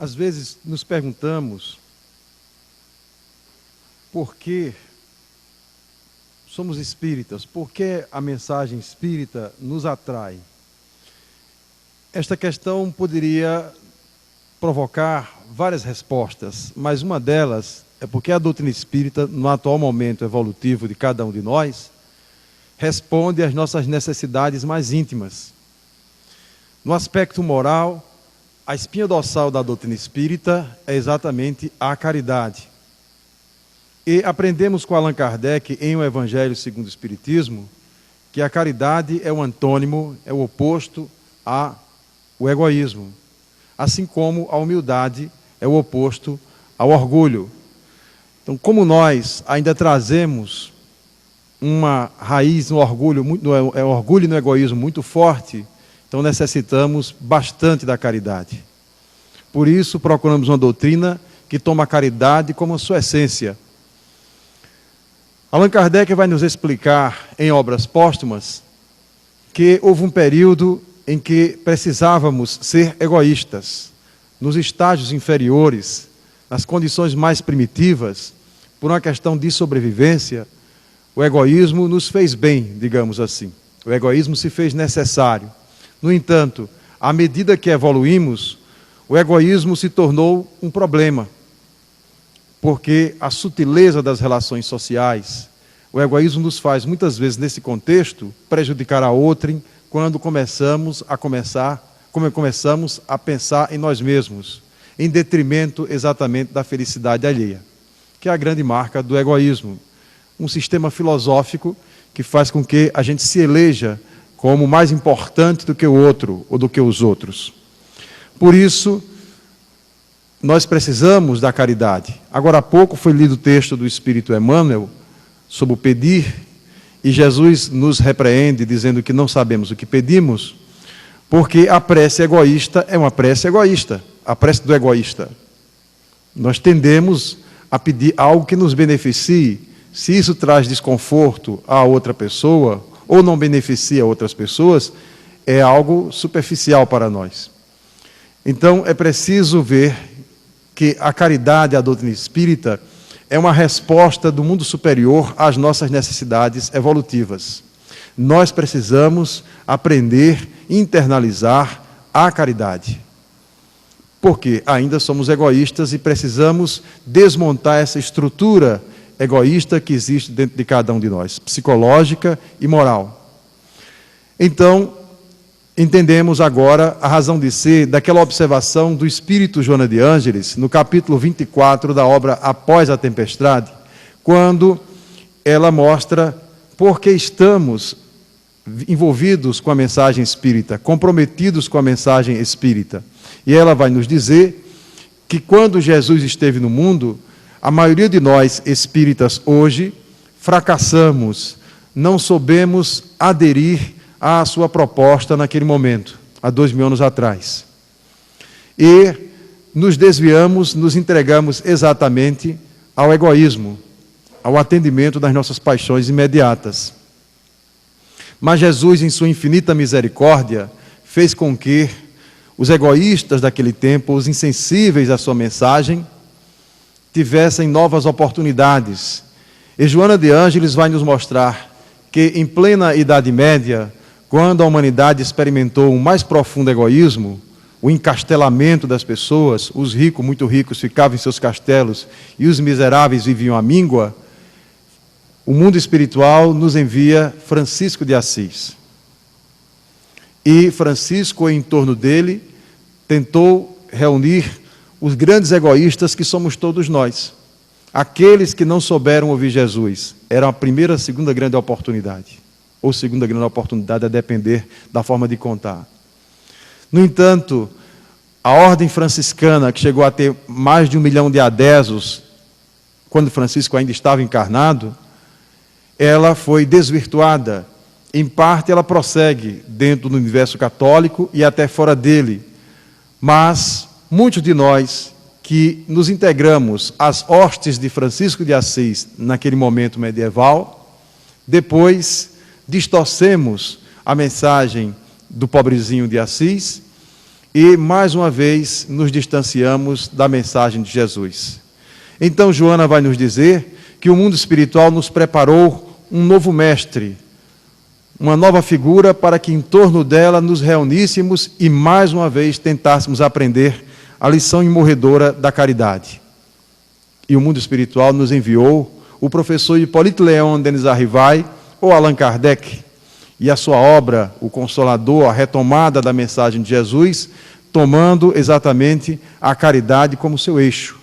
Às vezes nos perguntamos por que somos espíritas, por que a mensagem espírita nos atrai. Esta questão poderia provocar várias respostas, mas uma delas é porque a doutrina espírita, no atual momento evolutivo de cada um de nós, responde às nossas necessidades mais íntimas. No aspecto moral, a espinha dorsal da doutrina espírita é exatamente a caridade. E aprendemos com Allan Kardec, em O Evangelho segundo o Espiritismo, que a caridade é o antônimo, é o oposto ao egoísmo. Assim como a humildade é o oposto ao orgulho. Então, como nós ainda trazemos uma raiz no orgulho e no egoísmo muito forte, então necessitamos bastante da caridade. Por isso, procuramos uma doutrina que toma a caridade como a sua essência. Allan Kardec vai nos explicar, em obras póstumas, que houve um período em que precisávamos ser egoístas. Nos estágios inferiores, nas condições mais primitivas, por uma questão de sobrevivência, o egoísmo nos fez bem, digamos assim. O egoísmo se fez necessário. No entanto, à medida que evoluímos, o egoísmo se tornou um problema, porque a sutileza das relações sociais, o egoísmo nos faz, muitas vezes, nesse contexto, prejudicar a outrem quando começamos a pensar em nós mesmos, em detrimento exatamente da felicidade alheia, que é a grande marca do egoísmo. Um sistema filosófico que faz com que a gente se eleja como mais importante do que o outro ou do que os outros. Por isso, nós precisamos da caridade. Agora há pouco foi lido o texto do Espírito Emmanuel sobre o pedir, e Jesus nos repreende dizendo que não sabemos o que pedimos, porque a prece egoísta é uma prece egoísta, a prece do egoísta. Nós tendemos a pedir algo que nos beneficie. Se isso traz desconforto a outra pessoa, ou não beneficia outras pessoas, é algo superficial para nós. Então, é preciso ver que a caridade, a doutrina espírita, é uma resposta do mundo superior às nossas necessidades evolutivas. Nós precisamos aprender, internalizar a caridade. Porque ainda somos egoístas e precisamos desmontar essa estrutura egoísta que existe dentro de cada um de nós, psicológica e moral. Então, entendemos agora a razão de ser daquela observação do Espírito Joana de Ângeles, no capítulo 24 da obra Após a Tempestade, quando ela mostra por que estamos envolvidos com a mensagem espírita, comprometidos com a mensagem espírita. E ela vai nos dizer que quando Jesus esteve no mundo, a maioria de nós espíritas hoje fracassamos, não soubemos aderir à sua proposta naquele momento, há 2000 anos atrás. E nos desviamos, nos entregamos exatamente ao egoísmo, ao atendimento das nossas paixões imediatas. Mas Jesus, em sua infinita misericórdia, fez com que os egoístas daquele tempo, os insensíveis à sua mensagem, tivessem novas oportunidades. E Joana de Ângeles vai nos mostrar que, em plena Idade Média, quando a humanidade experimentou um mais profundo egoísmo, o encastelamento das pessoas, os ricos, muito ricos, ficavam em seus castelos e os miseráveis viviam à míngua, o mundo espiritual nos envia Francisco de Assis. E Francisco, em torno dele, tentou reunir os grandes egoístas que somos todos nós. Aqueles que não souberam ouvir Jesus. Era a primeira, segunda grande oportunidade. Ou segunda grande oportunidade, a depender da forma de contar. No entanto, a ordem franciscana, que chegou a ter mais de 1 milhão de adeptos, quando Francisco ainda estava encarnado, ela foi desvirtuada. Em parte, ela prossegue dentro do universo católico e até fora dele. Mas muitos de nós que nos integramos às hostes de Francisco de Assis naquele momento medieval, depois distorcemos a mensagem do pobrezinho de Assis e, mais uma vez, nos distanciamos da mensagem de Jesus. Então, Joana vai nos dizer que o mundo espiritual nos preparou um novo mestre, uma nova figura para que em torno dela nos reuníssemos e, mais uma vez, tentássemos aprender a lição imorredora da caridade. E o mundo espiritual nos enviou o professor Hipólito Leon Denis Arrivai, ou Allan Kardec, e a sua obra, O Consolador, a retomada da mensagem de Jesus, tomando exatamente a caridade como seu eixo.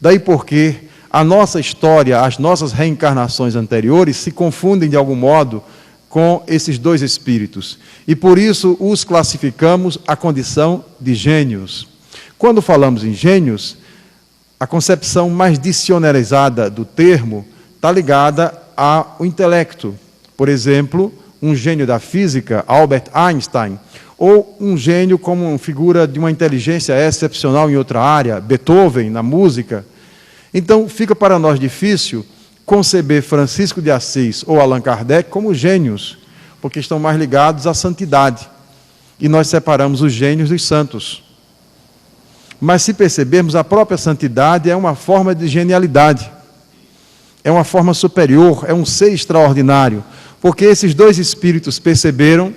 Daí porque a nossa história, as nossas reencarnações anteriores se confundem de algum modo com esses dois espíritos. E por isso os classificamos à condição de gênios. Quando falamos em gênios, a concepção mais dicionarizada do termo está ligada ao intelecto. Por exemplo, um gênio da física, Albert Einstein, ou um gênio como uma figura de uma inteligência excepcional em outra área, Beethoven, na música. Então, fica para nós difícil conceber Francisco de Assis ou Allan Kardec como gênios, porque estão mais ligados à santidade. E nós separamos os gênios dos santos. Mas, se percebermos, a própria santidade é uma forma de genialidade. É uma forma superior, é um ser extraordinário. Porque esses dois espíritos perceberam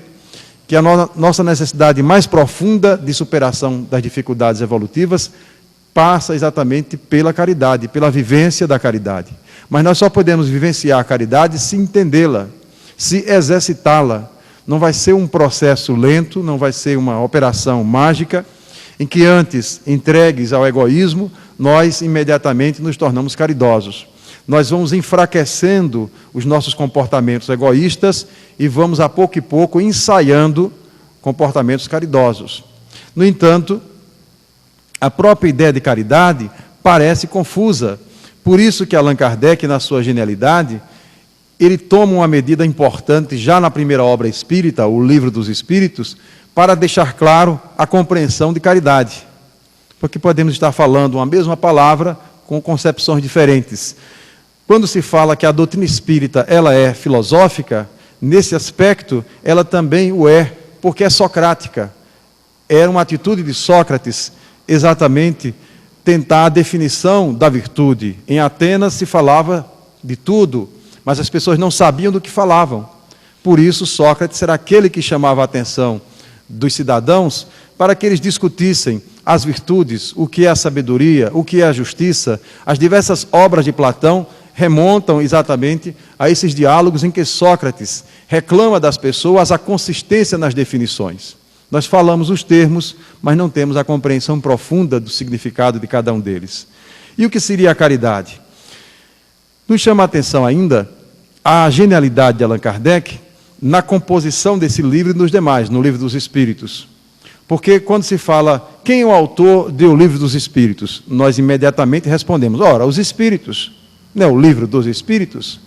que a nossa necessidade mais profunda de superação das dificuldades evolutivas passa exatamente pela caridade, pela vivência da caridade. Mas nós só podemos vivenciar a caridade se entendê-la, se exercitá-la. Não vai ser um processo lento, não vai ser uma operação mágica, em que antes, entregues ao egoísmo, nós imediatamente nos tornamos caridosos. Nós vamos enfraquecendo os nossos comportamentos egoístas e vamos, a pouco e pouco, ensaiando comportamentos caridosos. No entanto, a própria ideia de caridade parece confusa. Por isso que Allan Kardec, na sua genialidade, ele toma uma medida importante já na primeira obra espírita, o Livro dos Espíritos, para deixar claro a compreensão de caridade. Porque podemos estar falando uma mesma palavra com concepções diferentes. Quando se fala que a doutrina espírita ela é filosófica, nesse aspecto ela também o é, porque é socrática. Era uma atitude de Sócrates exatamente tentar a definição da virtude. Em Atenas se falava de tudo, mas as pessoas não sabiam do que falavam. Por isso Sócrates era aquele que chamava a atenção dos cidadãos para que eles discutissem as virtudes, o que é a sabedoria, o que é a justiça. As diversas obras de Platão remontam exatamente a esses diálogos em que Sócrates reclama das pessoas a consistência nas definições. Nós falamos os termos, mas não temos a compreensão profunda do significado de cada um deles. E o que seria a caridade? Nos chama a atenção ainda a genialidade de Allan Kardec na composição desse livro e nos demais, no Livro dos Espíritos. Porque quando se fala quem é o autor do Livro dos Espíritos, nós imediatamente respondemos, ora, os Espíritos. Não é o Livro dos Espíritos?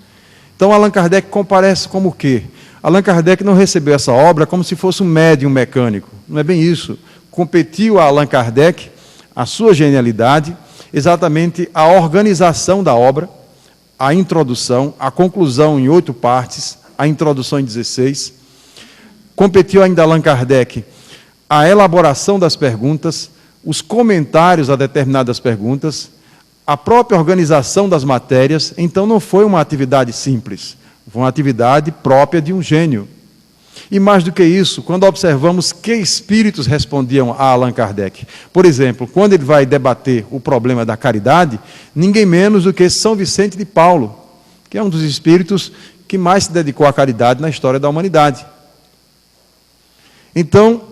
Então, Allan Kardec comparece como o quê? Allan Kardec não recebeu essa obra como se fosse um médium mecânico. Não é bem isso. Competiu a Allan Kardec, a sua genialidade, exatamente a organização da obra, a introdução, a conclusão em 8 partes, a introdução em 16. Competiu ainda a Allan Kardec a elaboração das perguntas, os comentários a determinadas perguntas, a própria organização das matérias. Então não foi uma atividade simples, foi uma atividade própria de um gênio. E mais do que isso, quando observamos que espíritos respondiam a Allan Kardec, por exemplo, quando ele vai debater o problema da caridade, ninguém menos do que São Vicente de Paulo, que é um dos espíritos que mais se dedicou à caridade na história da humanidade. Então,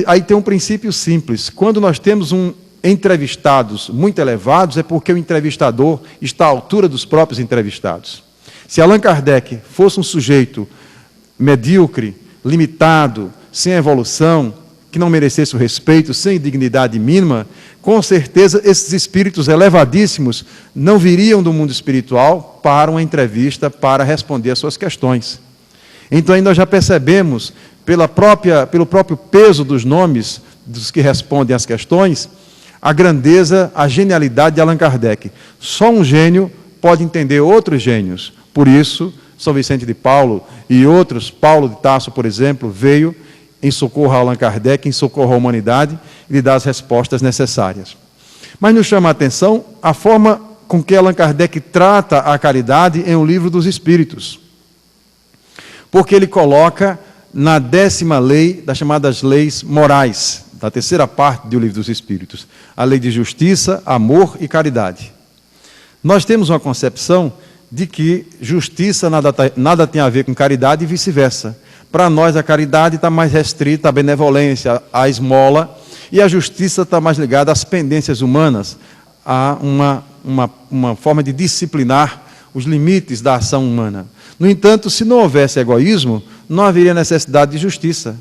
aí tem um princípio simples. Quando nós temos entrevistados muito elevados, é porque o entrevistador está à altura dos próprios entrevistados. Se Allan Kardec fosse um sujeito medíocre, limitado, sem evolução, que não merecesse o respeito, sem dignidade mínima, com certeza esses espíritos elevadíssimos não viriam do mundo espiritual para uma entrevista para responder às suas questões. Então aí nós já percebemos, pelo próprio peso dos nomes dos que respondem às questões, a grandeza, a genialidade de Allan Kardec. Só um gênio pode entender outros gênios. Por isso, São Vicente de Paulo e outros, Paulo de Tarso, por exemplo, veio em socorro a Allan Kardec, em socorro à humanidade, e lhe dá as respostas necessárias. Mas nos chama a atenção a forma com que Allan Kardec trata a caridade em O Livro dos Espíritos. Porque ele coloca na 10ª lei das chamadas leis morais, da terceira parte do Livro dos Espíritos, a lei de justiça, amor e caridade. Nós temos uma concepção de que justiça nada tem a ver com caridade e vice-versa. Para nós, a caridade está mais restrita à benevolência, à esmola, e a justiça está mais ligada às pendências humanas, a uma forma de disciplinar os limites da ação humana. No entanto, se não houvesse egoísmo, não haveria necessidade de justiça.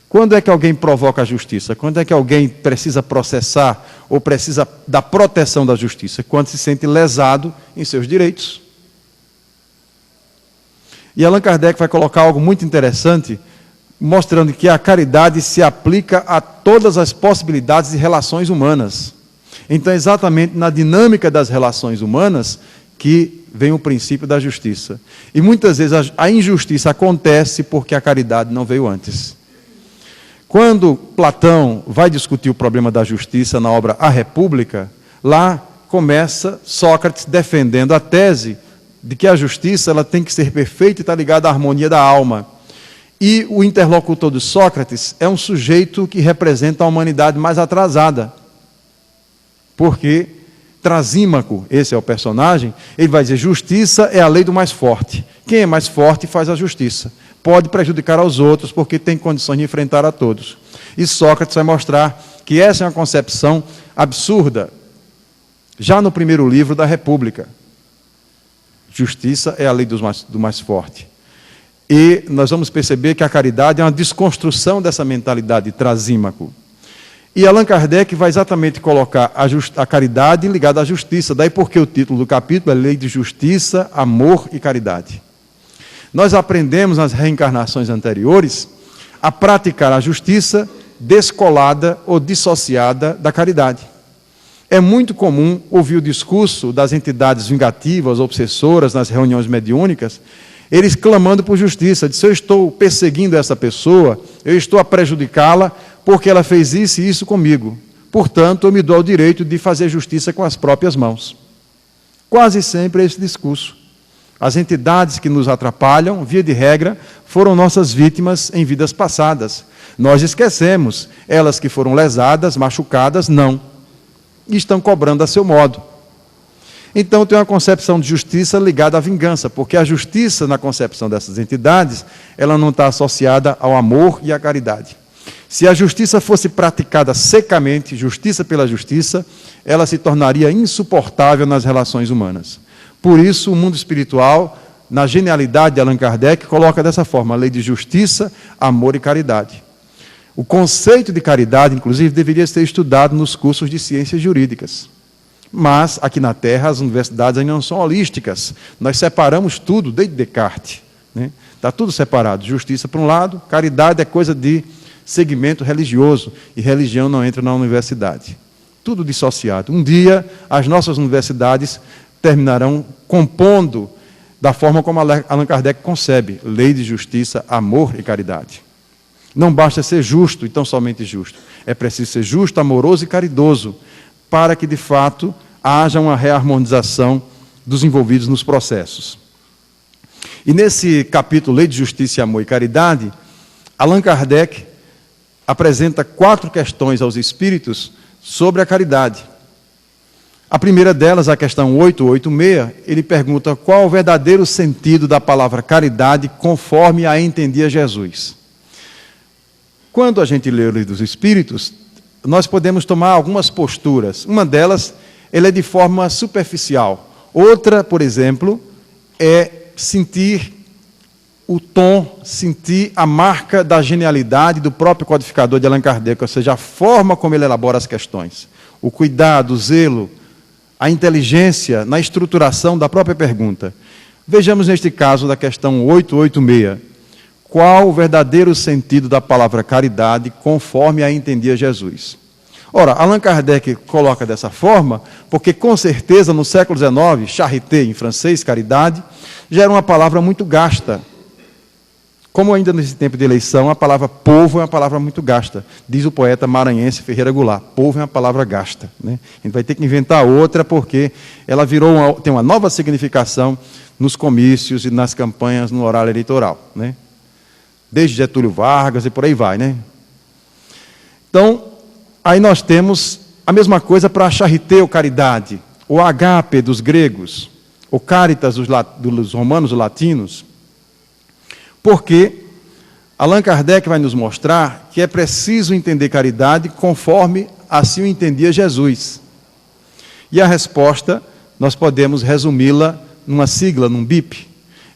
Quando é que alguém provoca a justiça? Quando é que alguém precisa processar ou precisa da proteção da justiça? Quando se sente lesado em seus direitos. E Allan Kardec vai colocar algo muito interessante, mostrando que a caridade se aplica a todas as possibilidades de relações humanas. Então, exatamente na dinâmica das relações humanas que vem o princípio da justiça. E muitas vezes a injustiça acontece porque a caridade não veio antes. Quando Platão vai discutir o problema da justiça na obra A República, lá começa Sócrates defendendo a tese de que a justiça ela tem que ser perfeita e está ligada à harmonia da alma. E o interlocutor de Sócrates é um sujeito que representa a humanidade mais atrasada. Porque Trasímaco, esse é o personagem, ele vai dizer, justiça é a lei do mais forte. Quem é mais forte faz a justiça. Pode prejudicar aos outros, porque tem condições de enfrentar a todos. E Sócrates vai mostrar que essa é uma concepção absurda, já no primeiro livro da República. Justiça é a lei do mais forte. E nós vamos perceber que a caridade é uma desconstrução dessa mentalidade de Trasímaco. E Allan Kardec vai exatamente colocar a caridade ligada à justiça. Daí porque o título do capítulo é Lei de Justiça, Amor e Caridade. Nós aprendemos nas reencarnações anteriores a praticar a justiça descolada ou dissociada da caridade. É muito comum ouvir o discurso das entidades vingativas, obsessoras, nas reuniões mediúnicas, eles clamando por justiça. Se eu estou perseguindo essa pessoa, eu estou a prejudicá-la porque ela fez isso e isso comigo. Portanto, eu me dou o direito de fazer justiça com as próprias mãos. Quase sempre é esse discurso. As entidades que nos atrapalham, via de regra, foram nossas vítimas em vidas passadas. Nós esquecemos. Elas que foram lesadas, machucadas, não. E estão cobrando a seu modo. Então, tem uma concepção de justiça ligada à vingança, porque a justiça, na concepção dessas entidades, ela não está associada ao amor e à caridade. Se a justiça fosse praticada secamente, justiça pela justiça, ela se tornaria insuportável nas relações humanas. Por isso, o mundo espiritual, na genialidade de Allan Kardec, coloca dessa forma, a lei de justiça, amor e caridade. O conceito de caridade, inclusive, deveria ser estudado nos cursos de ciências jurídicas. Mas, aqui na Terra, as universidades ainda não são holísticas. Nós separamos tudo, desde Descartes. Está tudo separado. Justiça para um lado, caridade é coisa de segmento religioso. E religião não entra na universidade. Tudo dissociado. Um dia, as nossas universidades terminarão compondo da forma como Allan Kardec concebe. Lei de justiça, amor e caridade. Não basta ser justo e tão somente justo. É preciso ser justo, amoroso e caridoso, para que, de fato, haja uma reharmonização dos envolvidos nos processos. E nesse capítulo, Lei de Justiça, Amor e Caridade, Allan Kardec apresenta 4 questões aos espíritos sobre a caridade. A primeira delas, a questão 886, ele pergunta qual o verdadeiro sentido da palavra caridade conforme a entendia Jesus. Quando a gente lê o Livro dos Espíritos, nós podemos tomar algumas posturas. Uma delas, ela é de forma superficial. Outra, por exemplo, é sentir o tom, sentir a marca da genialidade do próprio codificador de Allan Kardec, ou seja, a forma como ele elabora as questões. O cuidado, o zelo, a inteligência na estruturação da própria pergunta. Vejamos neste caso da questão 886. Qual o verdadeiro sentido da palavra caridade conforme a entendia Jesus? Ora, Allan Kardec coloca dessa forma, porque com certeza no século XIX, charité em francês, caridade, já era uma palavra muito gasta, Como ainda nesse tempo de eleição, a palavra povo é uma palavra muito gasta. Diz o poeta maranhense Ferreira Goulart, povo é uma palavra gasta, né? A gente vai ter que inventar outra, porque ela tem uma nova significação nos comícios e nas campanhas no horário eleitoral, né? Desde Getúlio Vargas e por aí vai, né? Então, aí nós temos a mesma coisa para a charité ou caridade, o agape dos gregos, o caritas dos romanos ou latinos, porque Allan Kardec vai nos mostrar que é preciso entender caridade conforme assim o entendia Jesus. E a resposta, nós podemos resumi-la numa sigla, num BIP: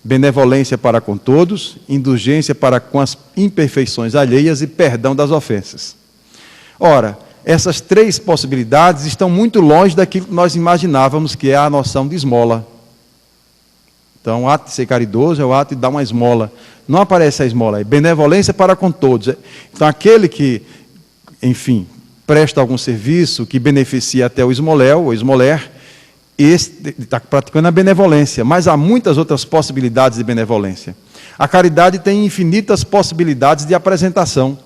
benevolência para com todos, indulgência para com as imperfeições alheias e perdão das ofensas. Ora, essas três possibilidades estão muito longe daquilo que nós imaginávamos que é a noção de esmola. Então, o ato de ser caridoso é o ato de dar uma esmola. Não aparece a esmola, é benevolência para com todos. Então, aquele que, enfim, presta algum serviço que beneficia até o esmoléu, ou esmoler, esse está praticando a benevolência, mas há muitas outras possibilidades de benevolência. A caridade tem infinitas possibilidades de apresentação.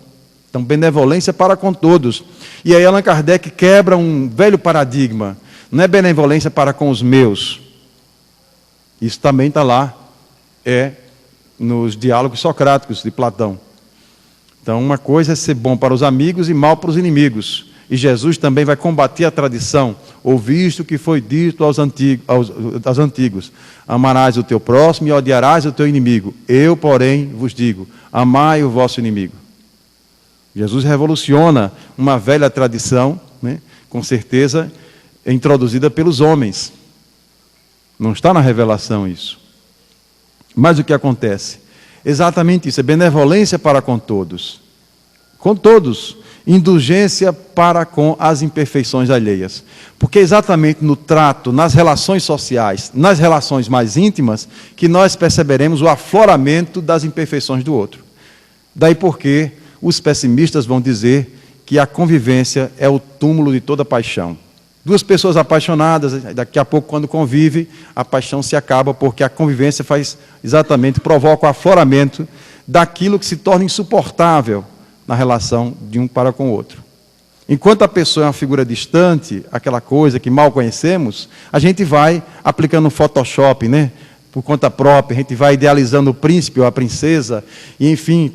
Então, benevolência para com todos. E aí Allan Kardec quebra um velho paradigma. Não é benevolência para com os meus. Isso também está lá, nos diálogos socráticos de Platão. Então, uma coisa é ser bom para os amigos e mal para os inimigos. E Jesus também vai combater a tradição. Ouviste o que foi dito aos antigos: amarás o teu próximo e odiarás o teu inimigo. Eu, porém, vos digo: amai o vosso inimigo. Jesus revoluciona uma velha tradição, né, com certeza introduzida pelos homens. Não está na revelação isso. Mas o que acontece? Exatamente isso, é benevolência para com todos. Com todos. Indulgência para com as imperfeições alheias. Porque é exatamente no trato, nas relações sociais, nas relações mais íntimas, que nós perceberemos o afloramento das imperfeições do outro. Daí porque os pessimistas vão dizer que a convivência é o túmulo de toda paixão. Duas pessoas apaixonadas, daqui a pouco, quando convivem, a paixão se acaba, porque a convivência provoca o afloramento daquilo que se torna insuportável na relação de um para com o outro. Enquanto a pessoa é uma figura distante, aquela coisa que mal conhecemos, a gente vai aplicando um Photoshop, né? Por conta própria, a gente vai idealizando o príncipe ou a princesa, e enfim,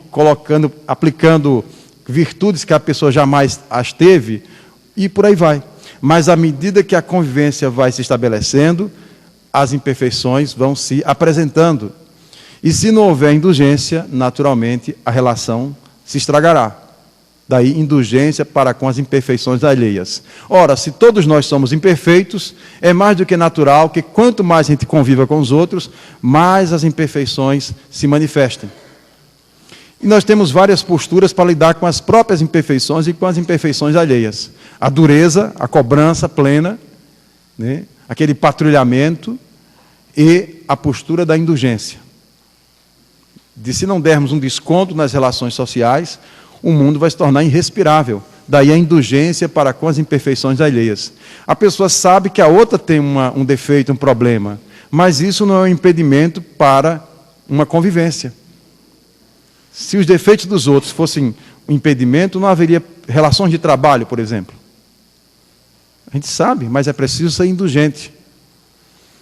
aplicando virtudes que a pessoa jamais as teve, e por aí vai. Mas à medida que a convivência vai se estabelecendo, as imperfeições vão se apresentando. E se não houver indulgência, naturalmente a relação se estragará. Daí, indulgência para com as imperfeições alheias. Ora, se todos nós somos imperfeitos, é mais do que natural que quanto mais a gente conviva com os outros, mais as imperfeições se manifestem. E nós temos várias posturas para lidar com as próprias imperfeições e com as imperfeições alheias. A dureza, a cobrança plena, né? Aquele patrulhamento e a postura da indulgência. De se não dermos um desconto nas relações sociais, o mundo vai se tornar irrespirável. Daí a indulgência para com as imperfeições alheias. A pessoa sabe que a outra tem um defeito, um problema, mas isso não é um impedimento para uma convivência. Se os defeitos dos outros fossem um impedimento, não haveria relações de trabalho, por exemplo. A gente sabe, mas é preciso ser indulgente.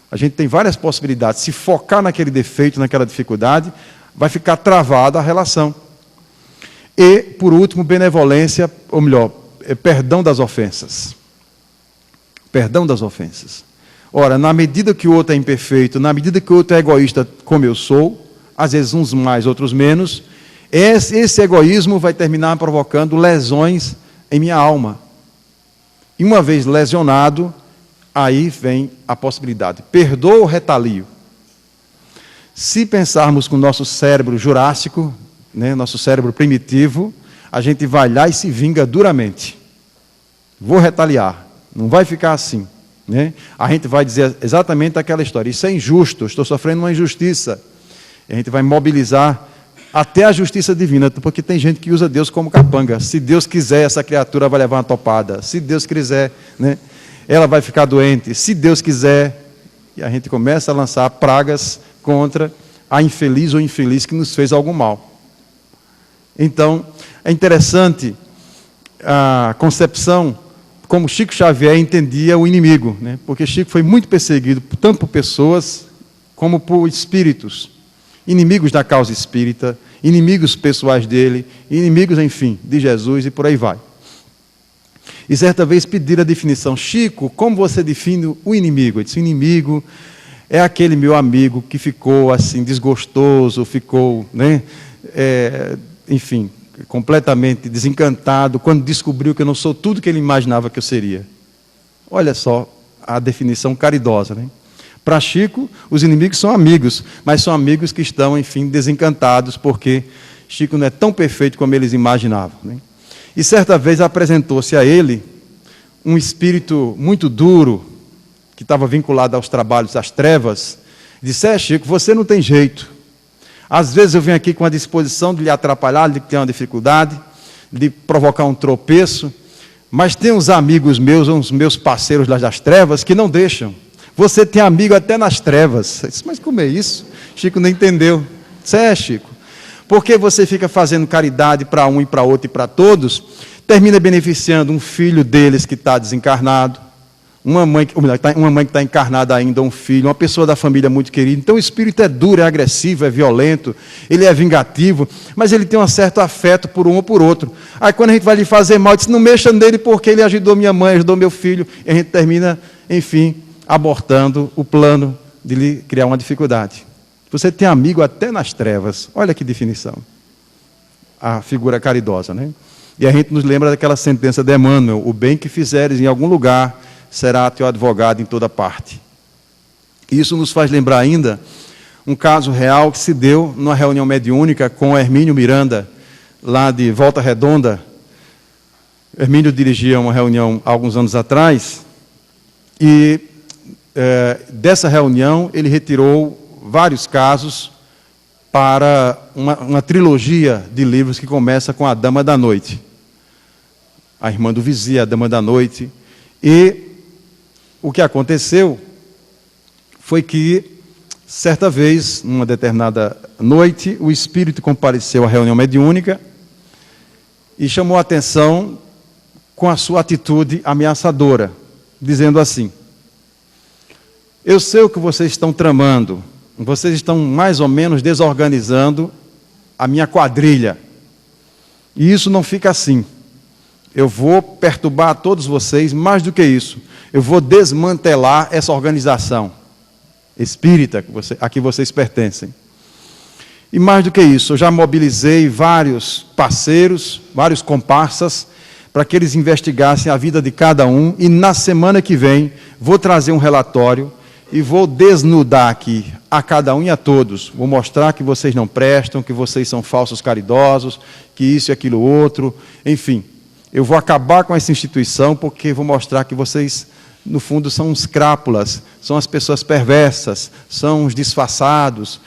A gente tem várias possibilidades. Se focar naquele defeito, naquela dificuldade, vai ficar travada a relação. E, por último, benevolência, ou melhor, perdão das ofensas. Perdão das ofensas. Ora, na medida que o outro é imperfeito, na medida que o outro é egoísta, como eu sou, às vezes uns mais, outros menos, esse egoísmo vai terminar provocando lesões em minha alma. E uma vez lesionado, aí vem a possibilidade. Perdoa ou retalio? Se pensarmos com o nosso cérebro jurássico, né, nosso cérebro primitivo, a gente vai lá e se vinga duramente. Vou retaliar. Não vai ficar assim. Né? A gente vai dizer exatamente aquela história. Isso é injusto, estou sofrendo uma injustiça. A gente vai mobilizar até a justiça divina, porque tem gente que usa Deus como capanga. Se Deus quiser, essa criatura vai levar uma topada. Se Deus quiser, né, ela vai ficar doente. Se Deus quiser, e a gente começa a lançar pragas contra a infeliz ou infeliz que nos fez algum mal. Então, é interessante a concepção como Chico Xavier entendia o inimigo, né? Porque Chico foi muito perseguido tanto por pessoas como por espíritos, inimigos da causa espírita, inimigos pessoais dele, inimigos, enfim, de Jesus e por aí vai. E certa vez pediram a definição: Chico, como você define o inimigo? Ele disse: o inimigo é aquele meu amigo que ficou assim desgostoso, ficou, né, enfim, completamente desencantado quando descobriu que eu não sou tudo que ele imaginava que eu seria. Olha só a definição caridosa, né? Para Chico, os inimigos são amigos, mas são amigos que estão, enfim, desencantados, porque Chico não é tão perfeito como eles imaginavam, né? E certa vez apresentou-se a ele um espírito muito duro, que estava vinculado aos trabalhos das trevas. Disse: Chico, você não tem jeito. Às vezes eu venho aqui com a disposição de lhe atrapalhar, de ter uma dificuldade, de provocar um tropeço, mas tem uns amigos meus, uns meus parceiros lá das trevas, que não deixam. Você tem amigo até nas trevas. Eu disse: mas como é isso? Chico não entendeu. Disse: Chico, porque você fica fazendo caridade para um e para outro e para todos, termina beneficiando um filho deles que está desencarnado, uma mãe que está encarnada ainda, um filho, uma pessoa da família muito querida. Então o espírito é duro, é agressivo, é violento, ele é vingativo, mas ele tem um certo afeto por um ou por outro. Aí quando a gente vai lhe fazer mal, diz: não mexa nele porque ele ajudou minha mãe, ajudou meu filho, e a gente termina, enfim, abortando o plano de lhe criar uma dificuldade. Você tem amigo até nas trevas. Olha que definição. A figura caridosa, né? E a gente nos lembra daquela sentença de Emmanuel: o bem que fizeres em algum lugar será teu advogado em toda parte. Isso nos faz lembrar ainda um caso real que se deu numa reunião mediúnica com Hermínio Miranda, lá de Volta Redonda. Hermínio dirigia uma reunião há alguns anos atrás, e dessa reunião ele retirou vários casos para uma trilogia de livros que começa com A Dama da Noite. A Irmã do Vizir, A Dama da Noite. E o que aconteceu foi que, certa vez, numa determinada noite, o espírito compareceu à reunião mediúnica e chamou a atenção com a sua atitude ameaçadora, dizendo assim: eu sei o que vocês estão tramando, vocês estão mais ou menos desorganizando a minha quadrilha, e isso não fica assim. Eu vou perturbar todos vocês, mais do que isso, eu vou desmantelar essa organização espírita a que vocês pertencem. E mais do que isso, eu já mobilizei vários parceiros, vários comparsas, para que eles investigassem a vida de cada um, e na semana que vem vou trazer um relatório e vou desnudar aqui a cada um e a todos. Vou mostrar que vocês não prestam, que vocês são falsos caridosos, que isso e aquilo outro, enfim. Eu vou acabar com essa instituição, porque vou mostrar que vocês, no fundo, são uns crápulas, são as pessoas perversas, são os disfarçados.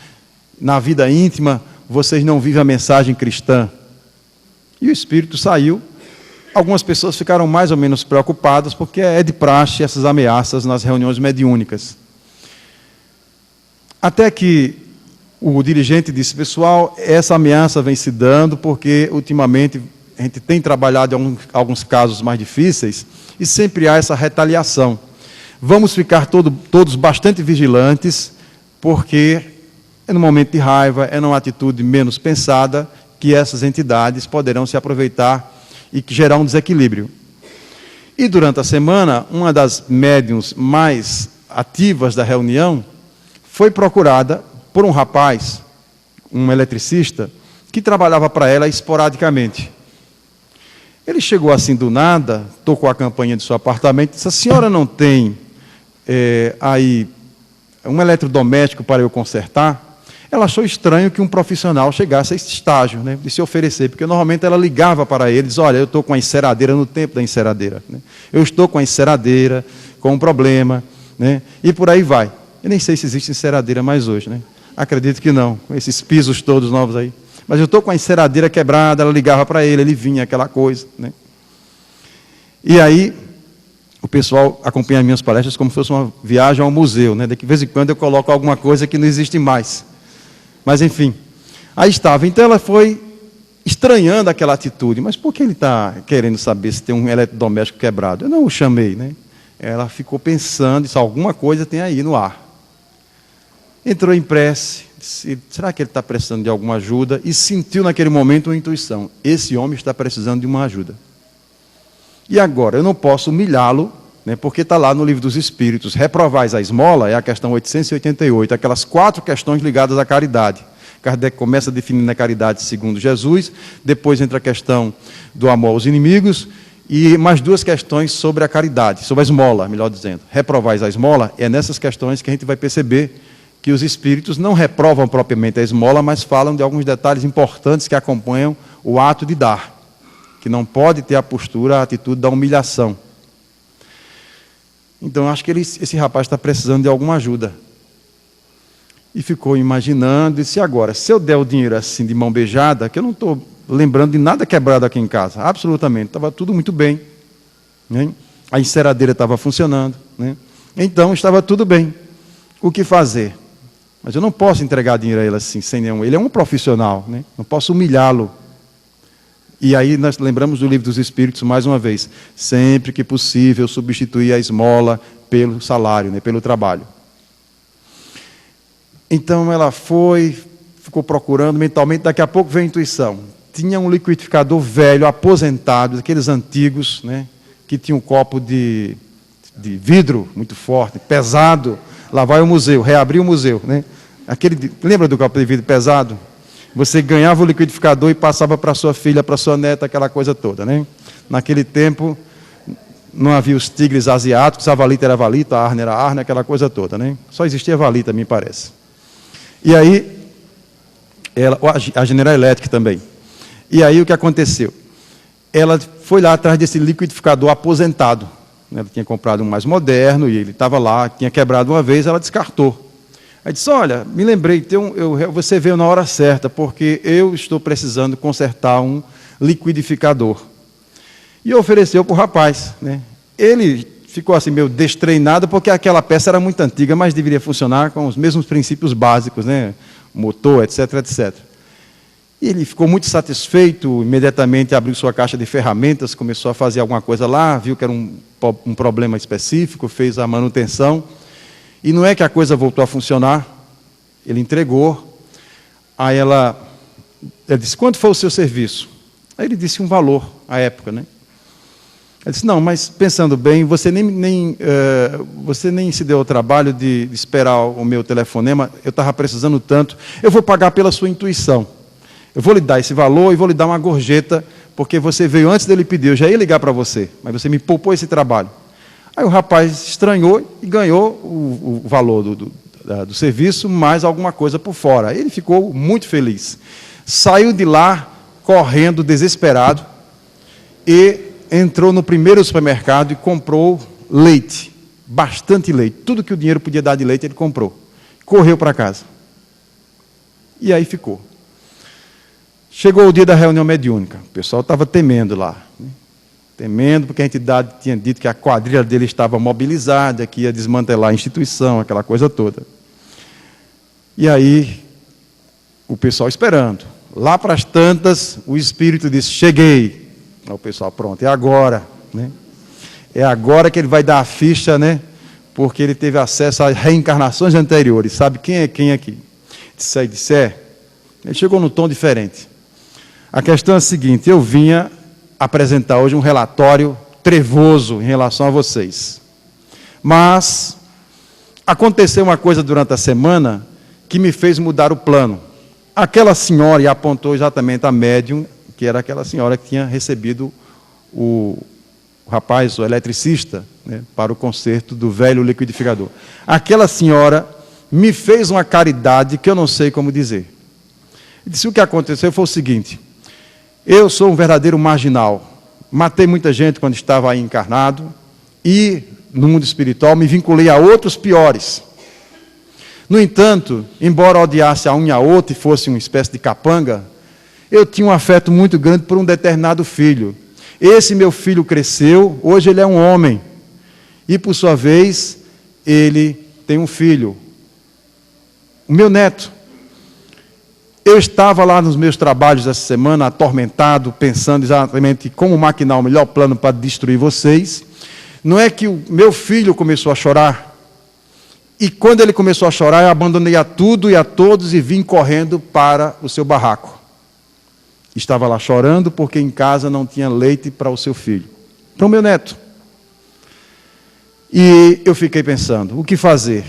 Na vida íntima, vocês não vivem a mensagem cristã. E o espírito saiu. Algumas pessoas ficaram mais ou menos preocupadas, porque é de praxe essas ameaças nas reuniões mediúnicas. Até que o dirigente disse: pessoal, essa ameaça vem se dando, porque ultimamente a gente tem trabalhado em alguns casos mais difíceis, e sempre há essa retaliação. Vamos ficar todos bastante vigilantes, porque é no momento de raiva, é numa atitude menos pensada, que essas entidades poderão se aproveitar e que gerar um desequilíbrio. E durante a semana, uma das médiuns mais ativas da reunião foi procurada por um rapaz, um eletricista, que trabalhava para ela esporadicamente. Ele chegou assim do nada, tocou a campainha do seu apartamento e disse: a senhora não tem aí um eletrodoméstico para eu consertar? Ela achou estranho que um profissional chegasse a esse estágio, né, de se oferecer, porque normalmente ela ligava para ele e dizia: olha, eu estou com a enceradeira, no tempo da enceradeira, né, eu estou com a enceradeira, com um problema, né, e por aí vai. Eu nem sei se existe enceradeira mais hoje, né? Acredito que não, com esses pisos todos novos aí. Mas eu estou com a enceradeira quebrada, ela ligava para ele vinha, aquela coisa, né? E aí, o pessoal acompanha as minhas palestras como se fosse uma viagem ao museu, né? De vez em quando eu coloco alguma coisa que não existe mais. Mas, enfim, aí estava. Então, ela foi estranhando aquela atitude. Mas por que ele está querendo saber se tem um eletrodoméstico quebrado? Eu não o chamei, né? Ela ficou pensando, disse, alguma coisa tem aí no ar. Entrou em prece, disse, será que ele está precisando de alguma ajuda? E sentiu naquele momento uma intuição, esse homem está precisando de uma ajuda. E agora, eu não posso humilhá-lo, né, porque está lá no Livro dos Espíritos, reprovais a esmola, é a questão 888, aquelas 4 questões ligadas à caridade. Kardec começa definindo a caridade segundo Jesus, depois entra a questão do amor aos inimigos, e mais 2 questões sobre a caridade, sobre a esmola, melhor dizendo. Reprovais a esmola, é nessas questões que a gente vai perceber que os espíritos não reprovam propriamente a esmola, mas falam de alguns detalhes importantes que acompanham o ato de dar, que não pode ter a postura, a atitude da humilhação. Então, acho que esse rapaz está precisando de alguma ajuda. E ficou imaginando, e disse, agora, se eu der o dinheiro assim de mão beijada, que eu não estou lembrando de nada quebrado aqui em casa, absolutamente, estava tudo muito bem, né? A enceradeira estava funcionando, né? Então estava tudo bem. O que fazer? Mas eu não posso entregar dinheiro a ele assim, sem nenhum. Ele é um profissional, né? Não posso humilhá-lo. E aí nós lembramos do Livro dos Espíritos mais uma vez, sempre que possível substituir a esmola pelo salário, né? Pelo trabalho. Então ela ficou procurando mentalmente, daqui a pouco veio a intuição. Tinha um liquidificador velho, aposentado, daqueles antigos, né, que tinha um copo de vidro muito forte, pesado. Lá vai o museu, reabriu o museu. Né? Lembra do copo de vidro pesado? Você ganhava o liquidificador e passava para sua filha, para sua neta, aquela coisa toda. Né? Naquele tempo, não havia os tigres asiáticos, a valita era valita, a arna era arna, aquela coisa toda. Né? Só existia valita, me parece. E aí, a General Electric também. E aí o que aconteceu? Ela foi lá atrás desse liquidificador aposentado. Ela tinha comprado um mais moderno e ele estava lá, tinha quebrado uma vez, ela descartou. Aí disse, olha, me lembrei, você veio na hora certa, porque eu estou precisando consertar um liquidificador. E ofereceu para o rapaz. Né? Ele ficou assim meio destreinado, porque aquela peça era muito antiga, mas deveria funcionar com os mesmos princípios básicos, né? Motor, etc, etc. E ele ficou muito satisfeito, imediatamente abriu sua caixa de ferramentas, começou a fazer alguma coisa lá, viu que era um problema específico, fez a manutenção, e não é que a coisa voltou a funcionar, ele entregou, aí ela disse, quanto foi o seu serviço? Aí ele disse um valor, à época, né? Ele disse, não, mas pensando bem, você nem se deu ao trabalho de esperar o meu telefonema, eu estava precisando tanto, eu vou pagar pela sua intuição. Eu vou lhe dar esse valor e vou lhe dar uma gorjeta, porque você veio antes dele pedir, eu já ia ligar para você, mas você me poupou esse trabalho. Aí o rapaz estranhou e ganhou o valor do serviço, mais alguma coisa por fora. Aí ele ficou muito feliz. Saiu de lá, correndo, desesperado, e entrou no primeiro supermercado e comprou leite, bastante leite. Tudo que o dinheiro podia dar de leite, ele comprou. Correu para casa. E aí ficou. Chegou o dia da reunião mediúnica. O pessoal estava temendo lá. Né? Temendo porque a entidade tinha dito que a quadrilha dele estava mobilizada, que ia desmantelar a instituição, aquela coisa toda. E aí, o pessoal esperando. Lá para as tantas, o espírito disse, cheguei. Aí o pessoal, pronto, é agora. Né? É agora que ele vai dar a ficha, né? Porque ele teve acesso a reencarnações anteriores. Sabe quem é quem aqui? Disse, ele chegou num tom diferente. A questão é a seguinte, eu vinha apresentar hoje um relatório trevoso em relação a vocês. Mas aconteceu uma coisa durante a semana que me fez mudar o plano. Aquela senhora, e apontou exatamente a médium, que era aquela senhora que tinha recebido o rapaz, o eletricista, né, para o conserto do velho liquidificador. Aquela senhora me fez uma caridade que eu não sei como dizer. E disse, o que aconteceu foi o seguinte, eu sou um verdadeiro marginal, matei muita gente quando estava aí encarnado, e no mundo espiritual me vinculei a outros piores. No entanto, embora odiasse a um e a outro e fosse uma espécie de capanga, eu tinha um afeto muito grande por um determinado filho. Esse meu filho cresceu, hoje ele é um homem, e por sua vez, ele tem um filho, o meu neto. Eu estava lá nos meus trabalhos essa semana, atormentado, pensando exatamente como maquinar o melhor plano para destruir vocês. Não é que o meu filho começou a chorar? E quando ele começou a chorar, eu abandonei a tudo e a todos e vim correndo para o seu barraco. Estava lá chorando porque em casa não tinha leite para o seu filho, para o meu neto. E eu fiquei pensando, o que fazer?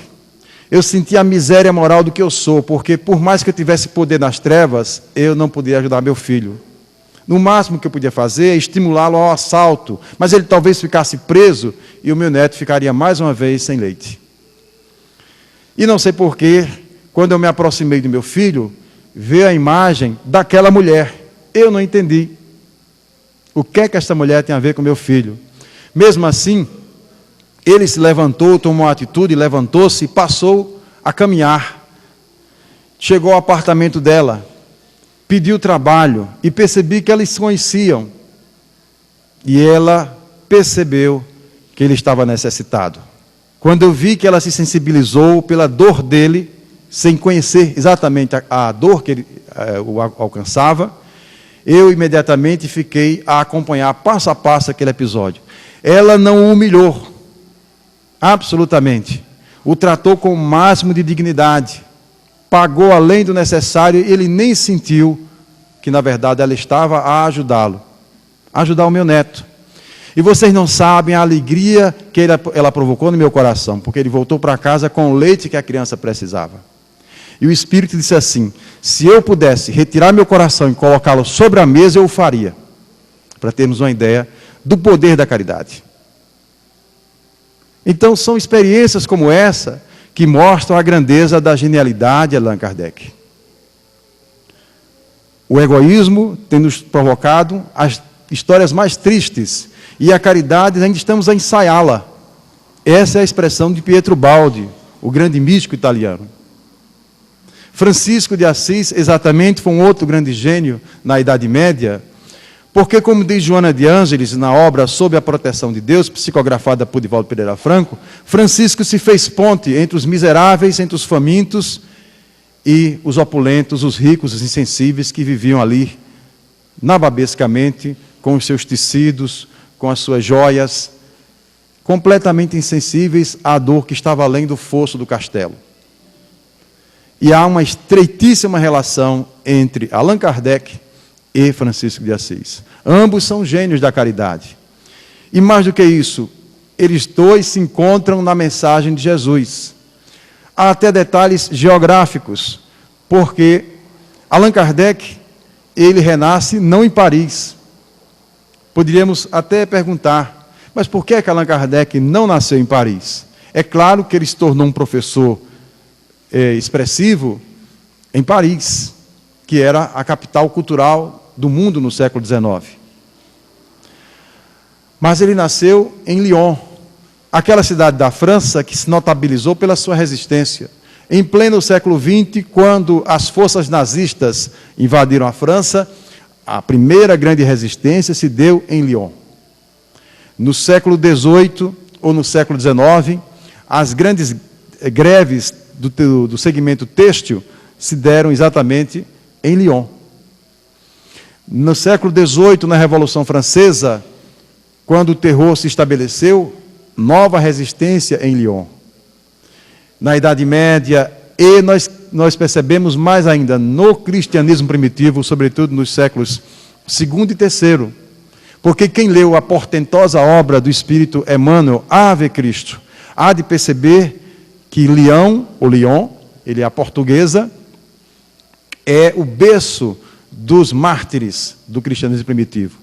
Eu senti a miséria moral do que eu sou, porque por mais que eu tivesse poder nas trevas, eu não podia ajudar meu filho. No máximo que eu podia fazer é estimulá-lo ao assalto, mas ele talvez ficasse preso e o meu neto ficaria mais uma vez sem leite. E não sei porquê, quando eu me aproximei do meu filho, veio a imagem daquela mulher. Eu não entendi. O que é que esta mulher tem a ver com meu filho? Mesmo assim, ele se levantou, tomou uma atitude, levantou-se e passou a caminhar. Chegou ao apartamento dela, pediu trabalho e percebi que eles se conheciam. E ela percebeu que ele estava necessitado. Quando eu vi que ela se sensibilizou pela dor dele, sem conhecer exatamente a dor que ele o alcançava, eu imediatamente fiquei a acompanhar passo a passo aquele episódio. Ela não o humilhou. Absolutamente. O tratou com o máximo de dignidade. Pagou além do necessário e ele nem sentiu que, na verdade, ela estava a ajudá-lo. Ajudar o meu neto. E vocês não sabem a alegria que ela provocou no meu coração, porque ele voltou para casa com o leite que a criança precisava. E o Espírito disse assim, se eu pudesse retirar meu coração e colocá-lo sobre a mesa, eu o faria. Para termos uma ideia do poder da caridade. Então, são experiências como essa que mostram a grandeza da genialidade de Allan Kardec. O egoísmo tem nos provocado as histórias mais tristes e a caridade ainda estamos a ensaiá-la. Essa é a expressão de Pietro Baldi, o grande místico italiano. Francisco de Assis, exatamente, foi um outro grande gênio na Idade Média, porque, como diz Joana de Ângeles, na obra Sob a Proteção de Deus, psicografada por Divaldo Pereira Franco, Francisco se fez ponte entre os miseráveis, entre os famintos e os opulentos, os ricos, os insensíveis que viviam ali, nababescamente, com os seus tecidos, com as suas joias, completamente insensíveis à dor que estava além do fosso do castelo. E há uma estreitíssima relação entre Allan Kardec e Francisco de Assis. Ambos são gênios da caridade. E mais do que isso, eles dois se encontram na mensagem de Jesus. Há até detalhes geográficos, porque Allan Kardec, ele renasce não em Paris. Poderíamos até perguntar, mas por que Allan Kardec não nasceu em Paris? É claro que ele se tornou um professor expressivo em Paris, que era a capital cultural do mundo no século XIX. Mas ele nasceu em Lyon, aquela cidade da França que se notabilizou pela sua resistência. Em pleno século XX, quando as forças nazistas invadiram a França, a primeira grande resistência se deu em Lyon. No século XVIII ou no século XIX, as grandes greves do segmento têxtil se deram exatamente em Lyon. No século XVIII, na Revolução Francesa, quando o terror se estabeleceu, nova resistência em Lyon. Na Idade Média, e nós percebemos mais ainda no cristianismo primitivo, sobretudo nos séculos II e III, porque quem leu a portentosa obra do Espírito Emmanuel, Ave Cristo, há de perceber que Lyon, ele é a portuguesa, é o berço dos mártires do cristianismo primitivo.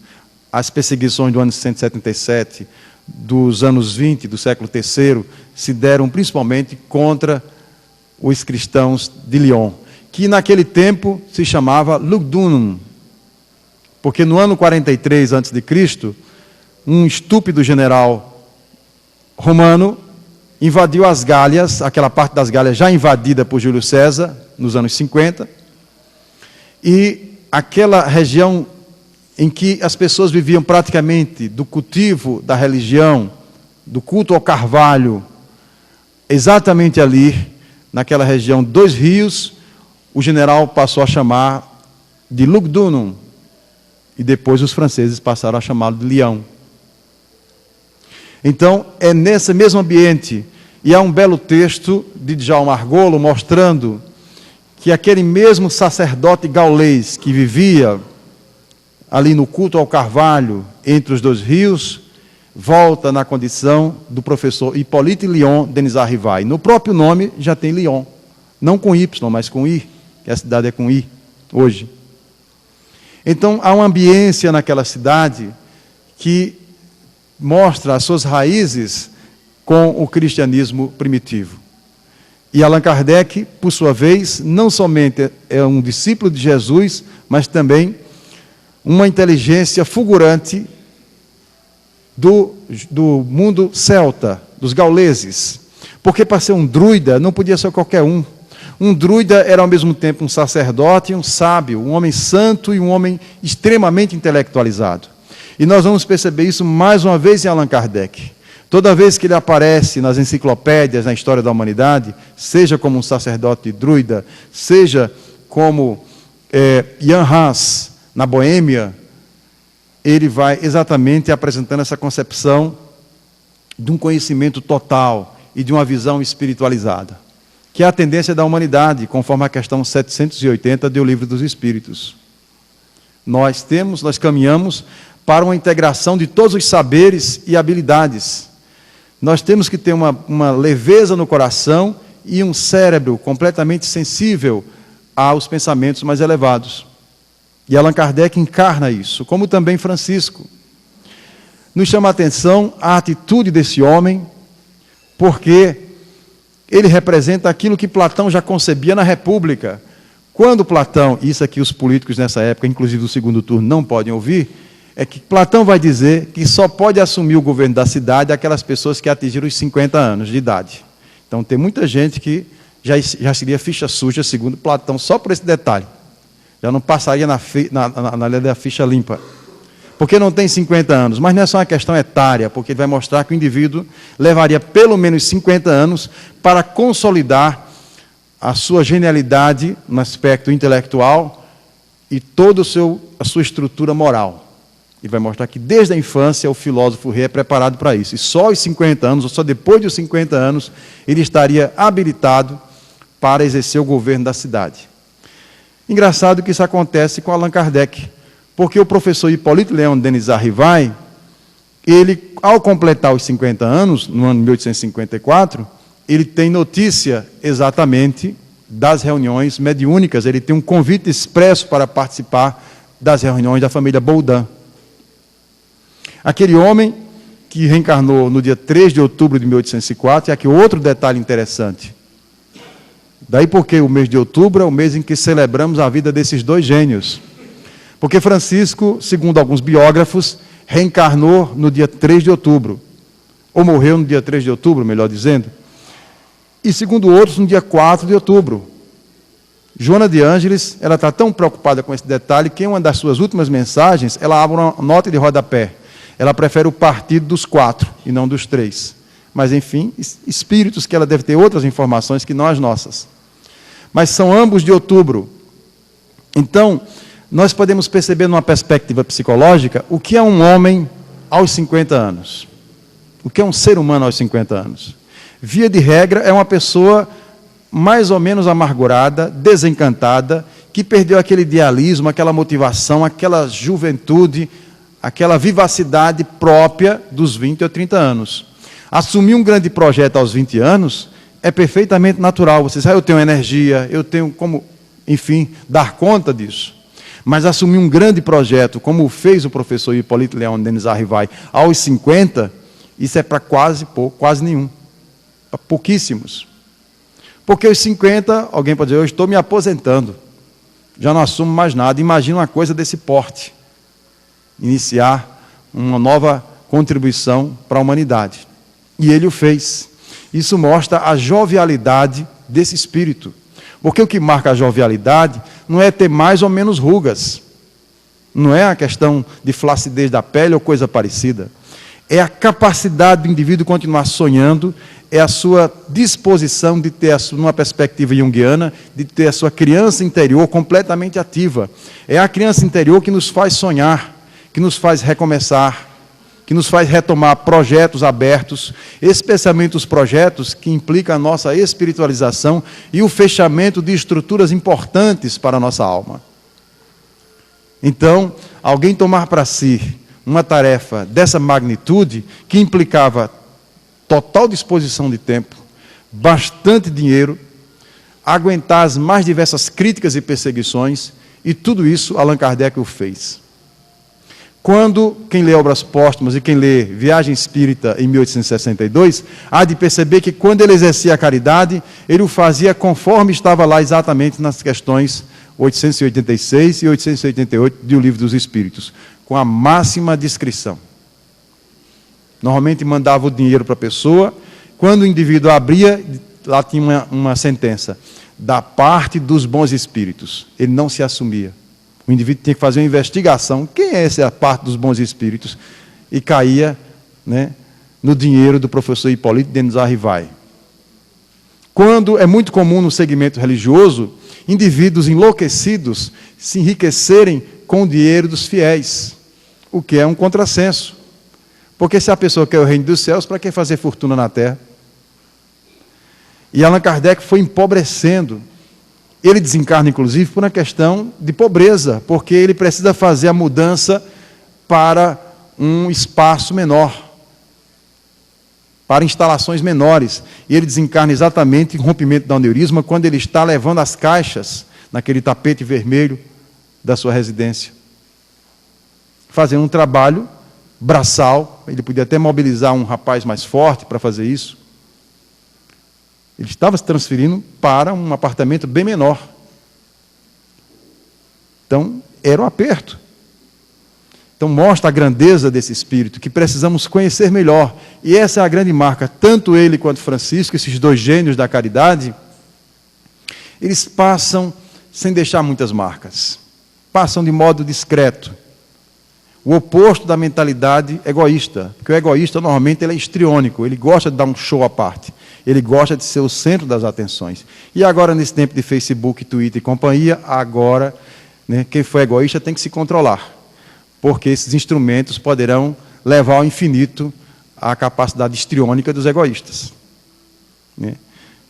As perseguições do ano 177, dos anos 20, do século III, se deram principalmente contra os cristãos de Lyon, que naquele tempo se chamava Lugdunum, porque no ano 43 a.C., um estúpido general romano invadiu as Gálias, aquela parte das Gálias já invadida por Júlio César, nos anos 50, e aquela região em que as pessoas viviam praticamente do cultivo da religião, do culto ao carvalho, exatamente ali, naquela região dos rios, o general passou a chamar de Lugdunum, e depois os franceses passaram a chamá-lo de Leão. Então, é nesse mesmo ambiente, e há um belo texto de Djalma Argolo mostrando que aquele mesmo sacerdote gaulês que vivia ali no culto ao Carvalho, entre os dois rios, volta na condição do professor Hippolyte Léon Denis Arrivai. No próprio nome já tem Lyon, não com Y, mas com I, que a cidade é com I, hoje. Então, há uma ambiência naquela cidade que mostra as suas raízes com o cristianismo primitivo. E Allan Kardec, por sua vez, não somente é um discípulo de Jesus, mas também uma inteligência fulgurante do mundo celta, dos gauleses. Porque para ser um druida não podia ser qualquer um. Um druida era ao mesmo tempo um sacerdote e um sábio, um homem santo e um homem extremamente intelectualizado. E nós vamos perceber isso mais uma vez em Allan Kardec. Toda vez que ele aparece nas enciclopédias, na história da humanidade, seja como um sacerdote druida, seja como Jan Hus, na Boêmia, ele vai exatamente apresentando essa concepção de um conhecimento total e de uma visão espiritualizada, que é a tendência da humanidade, conforme a questão 780 do Livro dos Espíritos. Nós caminhamos para uma integração de todos os saberes e habilidades. Nós temos que ter uma leveza no coração e um cérebro completamente sensível aos pensamentos mais elevados. E Allan Kardec encarna isso, como também Francisco. Nos chama a atenção a atitude desse homem, porque ele representa aquilo que Platão já concebia na República. Quando Platão, isso aqui os políticos nessa época, inclusive do segundo turno, não podem ouvir, é que Platão vai dizer que só pode assumir o governo da cidade aquelas pessoas que atingiram os 50 anos de idade. Então tem muita gente que já seria ficha suja, segundo Platão, só por esse detalhe. Já não passaria na lei da ficha limpa. Porque não tem 50 anos. Mas não é só uma questão etária, porque ele vai mostrar que o indivíduo levaria pelo menos 50 anos para consolidar a sua genialidade no aspecto intelectual e toda a sua estrutura moral. E vai mostrar que desde a infância o filósofo rei é preparado para isso. E só aos 50 anos, ou só depois dos 50 anos, ele estaria habilitado para exercer o governo da cidade. Engraçado que isso acontece com Allan Kardec, porque o professor Hippolyte Léon Denis Arrivai, ele, ao completar os 50 anos, no ano de 1854, ele tem notícia exatamente das reuniões mediúnicas, ele tem um convite expresso para participar das reuniões da família Baudin. Aquele homem que reencarnou no dia 3 de outubro de 1804, e aqui outro detalhe interessante. Daí porque o mês de outubro é o mês em que celebramos a vida desses dois gênios. Porque Francisco, segundo alguns biógrafos, reencarnou no dia 3 de outubro. Ou morreu no dia 3 de outubro, melhor dizendo. E segundo outros, no dia 4 de outubro. Joana de Ângeles, ela está tão preocupada com esse detalhe que em uma das suas últimas mensagens, ela abre uma nota de rodapé. Ela prefere o partido dos 4 e não dos 3. Mas, enfim, espíritos que ela deve ter outras informações que não as nossas. Mas são ambos de outubro. Então, nós podemos perceber numa perspectiva psicológica o que é um homem aos 50 anos. O que é um ser humano aos 50 anos. Via de regra, é uma pessoa mais ou menos amargurada, desencantada, que perdeu aquele idealismo, aquela motivação, aquela juventude, aquela vivacidade própria dos 20 ou 30 anos. Assumir um grande projeto aos 20 anos é perfeitamente natural. Você sabe, eu tenho energia, eu tenho como, enfim, dar conta disso. Mas assumir um grande projeto, como fez o professor Hippolyte Léon Denis Arrivai, aos 50, isso é para quase nenhum. Para pouquíssimos. Porque aos 50, alguém pode dizer, eu estou me aposentando. Já não assumo mais nada. Imagina uma coisa desse porte. Iniciar uma nova contribuição para a humanidade. E ele o fez. Isso mostra a jovialidade desse espírito. Porque o que marca a jovialidade não é ter mais ou menos rugas. Não é a questão de flacidez da pele ou coisa parecida. É a capacidade do indivíduo continuar sonhando, é a sua disposição de ter, numa perspectiva junguiana, de ter a sua criança interior completamente ativa. É a criança interior que nos faz sonhar, que nos faz recomeçar, que nos faz retomar projetos abertos, especialmente os projetos que implicam a nossa espiritualização e o fechamento de estruturas importantes para a nossa alma. Então, alguém tomar para si uma tarefa dessa magnitude, que implicava total disposição de tempo, bastante dinheiro, aguentar as mais diversas críticas e perseguições, e tudo isso Allan Kardec o fez. Quando quem lê Obras Póstumas e quem lê Viagem Espírita em 1862, há de perceber que quando ele exercia a caridade, ele o fazia conforme estava lá exatamente nas questões 886 e 888 do Livro dos Espíritos, com a máxima discrição. Normalmente mandava o dinheiro para a pessoa, quando o indivíduo abria, lá tinha uma sentença, da parte dos bons espíritos. Ele não se assumia. O indivíduo tinha que fazer uma investigação, quem é essa parte dos bons espíritos? E caía, né, no dinheiro do professor Hipólito Denis Arrivai. Quando é muito comum no segmento religioso, indivíduos enlouquecidos se enriquecerem com o dinheiro dos fiéis, o que é um contrassenso. Porque se a pessoa quer o reino dos céus, para que fazer fortuna na terra? E Allan Kardec foi empobrecendo. Ele desencarna, inclusive, por uma questão de pobreza, porque ele precisa fazer a mudança para um espaço menor, para instalações menores. E ele desencarna exatamente em rompimento da aneurisma, quando ele está levando as caixas naquele tapete vermelho da sua residência. Fazendo um trabalho braçal, ele podia até mobilizar um rapaz mais forte para fazer isso. Ele estava se transferindo para um apartamento bem menor. Então, era um aperto. Então, mostra a grandeza desse espírito, que precisamos conhecer melhor. E essa é a grande marca. Tanto ele quanto Francisco, esses dois gênios da caridade, eles passam sem deixar muitas marcas. Passam de modo discreto. O oposto da mentalidade egoísta. Porque o egoísta, normalmente, ele é histriônico. Ele gosta de dar um show à parte. Ele gosta de ser o centro das atenções. E agora, nesse tempo de Facebook, Twitter e companhia, agora, né, quem for egoísta tem que se controlar. Porque esses instrumentos poderão levar ao infinito a capacidade histriônica dos egoístas. Né?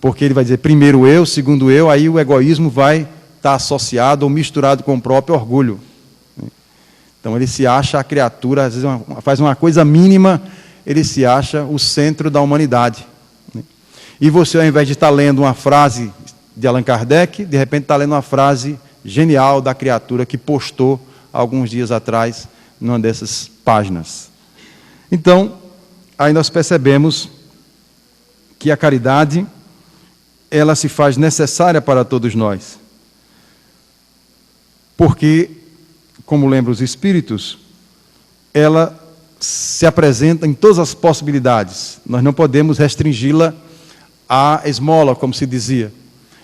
Porque ele vai dizer, primeiro eu, segundo eu, aí o egoísmo vai estar associado ou misturado com o próprio orgulho. Né? Então, ele se acha a criatura, às vezes faz uma coisa mínima, ele se acha o centro da humanidade. E você, ao invés de estar lendo uma frase de Allan Kardec, de repente está lendo uma frase genial da criatura que postou alguns dias atrás numa dessas páginas. Então, aí nós percebemos que a caridade, ela se faz necessária para todos nós. Porque, como lembram os Espíritos, ela se apresenta em todas as possibilidades. Nós não podemos restringi-la a esmola, como se dizia.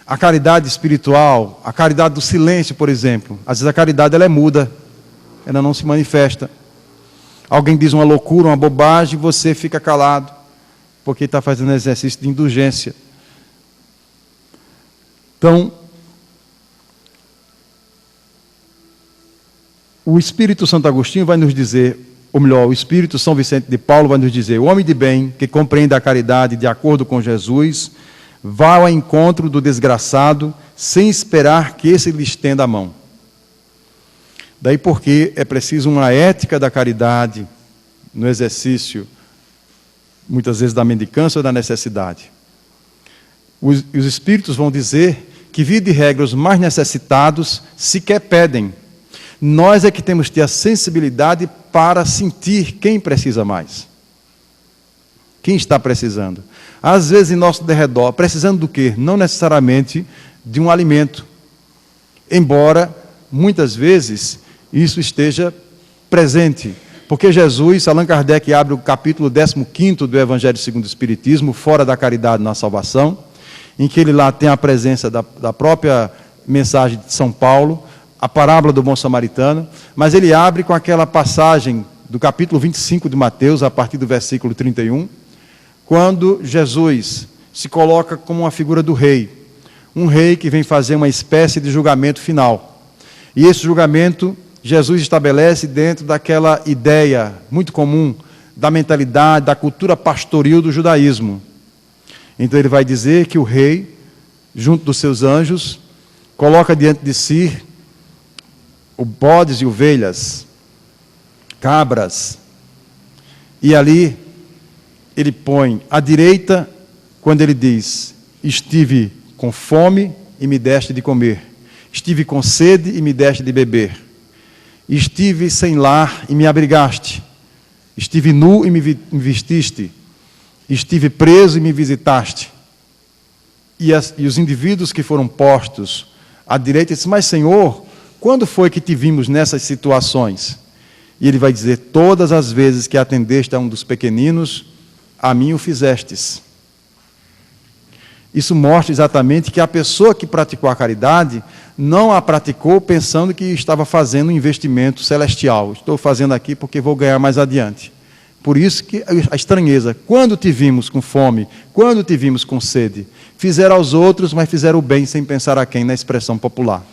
A caridade espiritual, a caridade do silêncio, por exemplo. Às vezes a caridade ela é muda, ela não se manifesta. Alguém diz uma loucura, uma bobagem, você fica calado, porque está fazendo exercício de indulgência. Então, o Espírito Santo Agostinho vai nos dizer, ou melhor, o Espírito São Vicente de Paulo vai nos dizer, o homem de bem, que compreende a caridade de acordo com Jesus, vá ao encontro do desgraçado, sem esperar que esse lhe estenda a mão. Daí porque é preciso uma ética da caridade no exercício, muitas vezes da mendicância ou da necessidade. Os Espíritos vão dizer que, via de regra, os mais necessitados sequer pedem. Nós é que temos que ter a sensibilidade para sentir quem precisa mais. Quem está precisando. Às vezes, em nosso derredor, precisando do quê? Não necessariamente de um alimento. Embora, muitas vezes, isso esteja presente. Porque Jesus, Allan Kardec abre o capítulo 15º do Evangelho segundo o Espiritismo, fora da caridade na salvação, em que ele lá tem a presença da própria mensagem de São Paulo, a parábola do bom samaritano, mas ele abre com aquela passagem do capítulo 25 de Mateus, a partir do versículo 31, quando Jesus se coloca como uma figura do rei, um rei que vem fazer uma espécie de julgamento final. E esse julgamento Jesus estabelece dentro daquela ideia muito comum da mentalidade, da cultura pastoril do judaísmo. Então ele vai dizer que o rei, junto dos seus anjos, coloca diante de si bodes e ovelhas, cabras, e ali ele põe à direita, quando ele diz: estive com fome e me deste de comer, estive com sede e me deste de beber, estive sem lar e me abrigaste, estive nu e me vestiste, estive preso e me visitaste. E os indivíduos que foram postos à direita dizem: mas Senhor, quando foi que te vimos nessas situações? E ele vai dizer: todas as vezes que atendeste a um dos pequeninos, a mim o fizestes. Isso mostra exatamente que a pessoa que praticou a caridade não a praticou pensando que estava fazendo um investimento celestial. Estou fazendo aqui porque vou ganhar mais adiante. Por isso que a estranheza: quando te vimos com fome, quando te vimos com sede, fizeram aos outros, mas fizeram o bem sem pensar a quem, na expressão popular.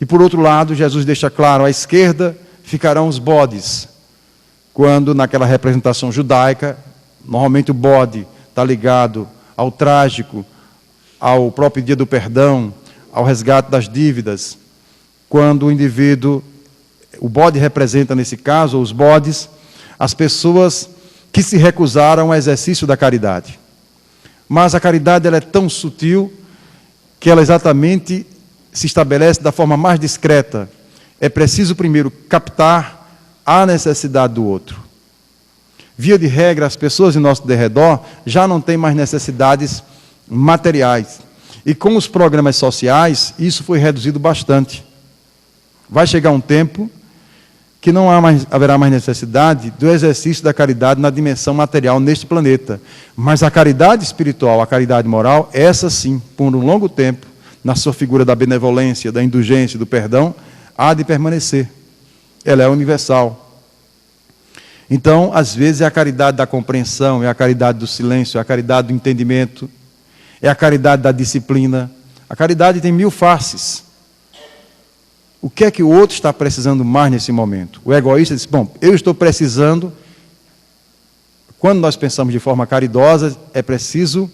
E por outro lado, Jesus deixa claro: à esquerda ficarão os bodes, quando naquela representação judaica, normalmente o bode está ligado ao trágico, ao próprio dia do perdão, ao resgate das dívidas. Quando o indivíduo, o bode representa nesse caso, ou os bodes, as pessoas que se recusaram ao exercício da caridade. Mas a caridade ela é tão sutil que ela exatamente se estabelece da forma mais discreta. É preciso primeiro captar a necessidade do outro. Via de regra, as pessoas em nosso derredor já não têm mais necessidades materiais. E com os programas sociais, isso foi reduzido bastante. Vai chegar um tempo que não haverá mais necessidade do exercício da caridade na dimensão material neste planeta. Mas a caridade espiritual, a caridade moral, essa sim, por um longo tempo, na sua figura da benevolência, da indulgência, do perdão, há de permanecer. Ela é universal. Então, às vezes, é a caridade da compreensão, é a caridade do silêncio, é a caridade do entendimento, é a caridade da disciplina. A caridade tem 1000 faces. O que é que o outro está precisando mais nesse momento? O egoísta diz: bom, eu estou precisando. Quando nós pensamos de forma caridosa, é preciso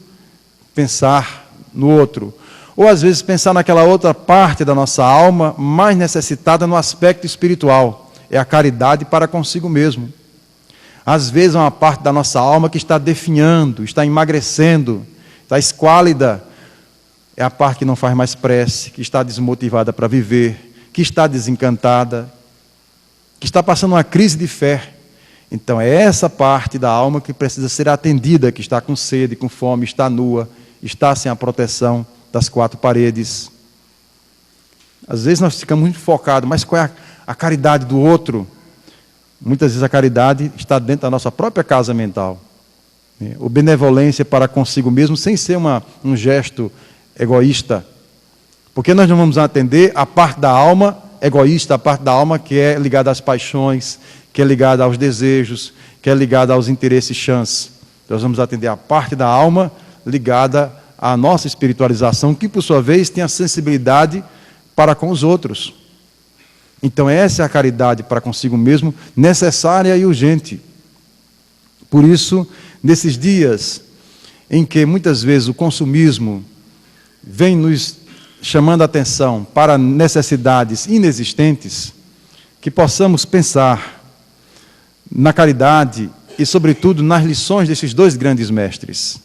pensar no outro. Ou, às vezes, pensar naquela outra parte da nossa alma mais necessitada no aspecto espiritual. É a caridade para consigo mesmo. Às vezes é uma parte da nossa alma que está definhando, está emagrecendo, está esquálida. É a parte que não faz mais prece, que está desmotivada para viver, que está desencantada, que está passando uma crise de fé. Então é essa parte da alma que precisa ser atendida, que está com sede, com fome, está nua, está sem a proteção das 4 paredes. Às vezes nós ficamos muito focados, mas qual é a caridade do outro? Muitas vezes a caridade está dentro da nossa própria casa mental. O benevolência para consigo mesmo, sem ser um gesto egoísta. Porque nós não vamos atender a parte da alma egoísta, a parte da alma que é ligada às paixões, que é ligada aos desejos, que é ligada aos interesses chãs. Nós vamos atender a parte da alma ligada à nossa espiritualização, que por sua vez tem a sensibilidade para com os outros. Então essa é a caridade para consigo mesmo, necessária e urgente. Por isso, nesses dias em que muitas vezes o consumismo vem nos chamando a atenção para necessidades inexistentes, que possamos pensar na caridade e, sobretudo, nas lições desses 2 grandes mestres.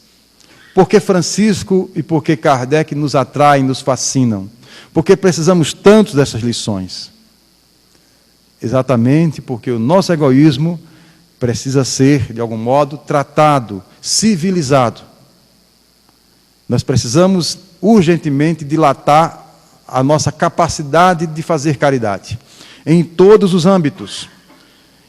Porque Francisco e porque Kardec nos atraem, nos fascinam? Porque precisamos tanto dessas lições? Exatamente porque o nosso egoísmo precisa ser, de algum modo, tratado, civilizado. Nós precisamos urgentemente dilatar a nossa capacidade de fazer caridade, em todos os âmbitos.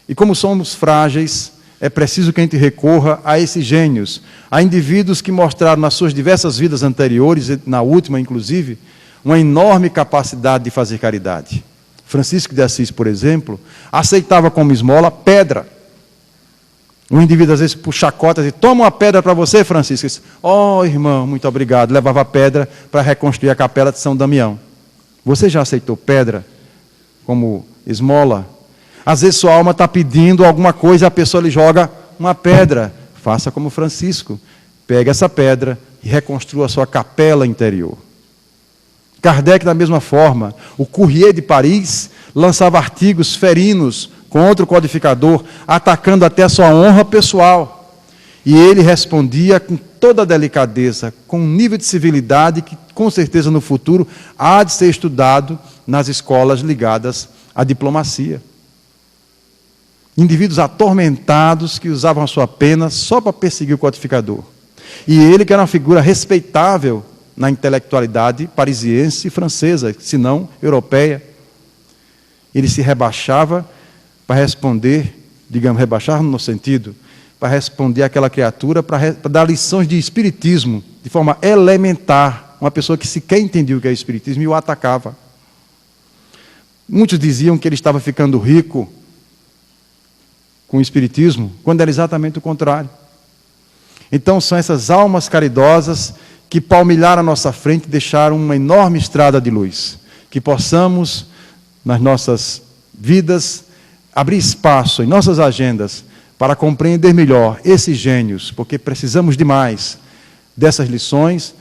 E como somos frágeis, é preciso que a gente recorra a esses gênios, a indivíduos que mostraram nas suas diversas vidas anteriores, na última inclusive, uma enorme capacidade de fazer caridade. Francisco de Assis, por exemplo, aceitava como esmola pedra. Um indivíduo às vezes puxa cotas e toma uma pedra para você, Francisco. Diz, irmão, muito obrigado. Levava a pedra para reconstruir a capela de São Damião. Você já aceitou pedra como esmola? Às vezes sua alma está pedindo alguma coisa e a pessoa lhe joga uma pedra. Faça como Francisco. Pegue essa pedra e reconstrua a sua capela interior. Kardec, da mesma forma, o Courrier de Paris lançava artigos ferinos contra o codificador, atacando até a sua honra pessoal. E ele respondia com toda a delicadeza, com um nível de civilidade que, com certeza, no futuro, há de ser estudado nas escolas ligadas à diplomacia. Indivíduos atormentados que usavam a sua pena só para perseguir o codificador. E ele, que era uma figura respeitável na intelectualidade parisiense e francesa, se não europeia, ele se rebaixava para responder, digamos, rebaixar no sentido, para responder àquela criatura, para dar lições de espiritismo, de forma elementar, uma pessoa que sequer entendia o que é espiritismo e o atacava. Muitos diziam que ele estava ficando rico com o espiritismo, quando era exatamente o contrário. Então são essas almas caridosas que palmilharam à nossa frente e deixaram uma enorme estrada de luz, que possamos, nas nossas vidas, abrir espaço em nossas agendas para compreender melhor esses gênios, porque precisamos demais dessas lições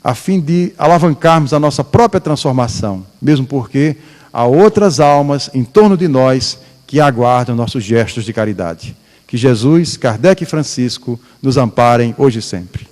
a fim de alavancarmos a nossa própria transformação, mesmo porque há outras almas em torno de nós que aguardam nossos gestos de caridade. Que Jesus, Kardec e Francisco nos amparem hoje e sempre.